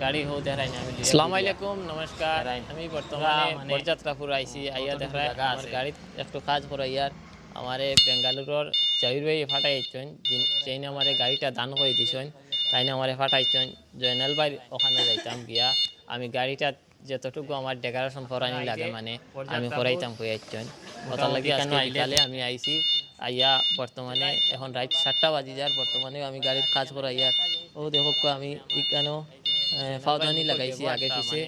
গাড়ি হো দেখাই না আমি আসসালামু আলাইকুম নমস্কার আমি বর্তমানে বরযাত্রাপুর আইছি আইয়া দেখাই আমার গাড়িত একটু কাজ করাইয়ার আমারে বেঙ্গালুরুর জাহির ভাই ফাটাইছেন যেইনে আমারে গাড়িটা দান করে দিছেন তাইনে আমারে ফাটাইছেন জয়নাল ভাই ওখানে যাইতাম গিয়া আমি গাড়িটা যতটুকু আমার ডেকোরেশন করানি লাগে মানে আমি করাইতাম কইয়াছেন ওটার লাগি আজকে বিকালে আমি আইছি আইয়া বর্তমানে এখন রাত 7টা বাজি যার বর্তমানে আমি গাড়ির কাজ করাইয়া ও দেখো আমি এখানেও ফাউদানি লাগাইছি আগে পিছে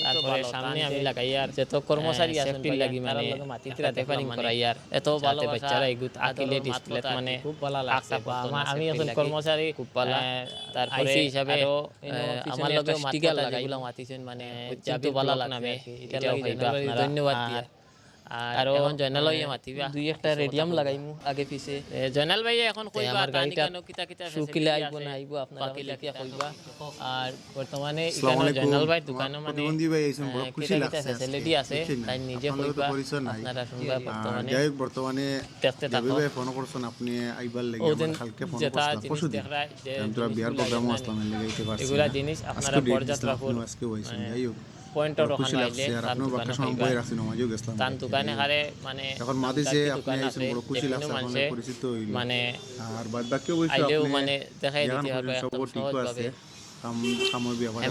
তারপরে সামনে আমি লাগাইয়ার যত কর্মচারী সেফটির লাগি মানে মাটিতে রেফারিং করাইয়ার এত ভালো বাচ্চারা এগুত আকিলে ডিসপ্লে মানে খুব ভালো লাগছে আমি এখন কর্মচারী খুব ভালো তারপরে হিসাবে আমার লগে স্টিকার লাগাইলাম মাতিছেন মানে যাতে ভালো লাগবে এটাও হইবা আপনারা ধন্যবাদ দিয়া আর এখন জয়নাল ভাই মাতিবা দুই একটা রেডিয়াম লাগাইমু আগে পিছে জয়নাল ভাই এখন কইবা আমার গাড়িটা কিতা কিতা শুকিলে আইবো না আইবো আপনারা বাকিলা কি কইবা আর বর্তমানে এখানে জয়নাল ভাই দোকানে মানে প্রতিবন্ধী ভাই এইসব বড় খুশি লাগছে ফ্যাসিলিটি আছে তাই নিজে কইবা আপনারা শুনবা বর্তমানে যাই বর্তমানে দেখতে থাকো যেভাবে ফোন করছেন আপনি আইবার লাগি আমার কালকে ফোন করছেন পরশুদিন আমরা বিহার প্রোগ্রামও আসলাম লাগাইতে পারছি এগুলা জিনিস আপনারা বরযাত্রাপুর আজকে হইছেন যাই হোক পয়েন্টর খুশি লাগছে আর আপনি বাকি সময় বই রাখছেন নমাজও গেছলাম তান দোকানে হারে মানে এখন মাদি যে আপনি আইছেন বড় খুশি লাগছে আপনি পরিচিত হইল মানে আর বাদ বাকি অবশ্য আইলেও আপনি মানে দেখাই দিতে হবে সব ঠিক আছে কাম কাম ব্যবহার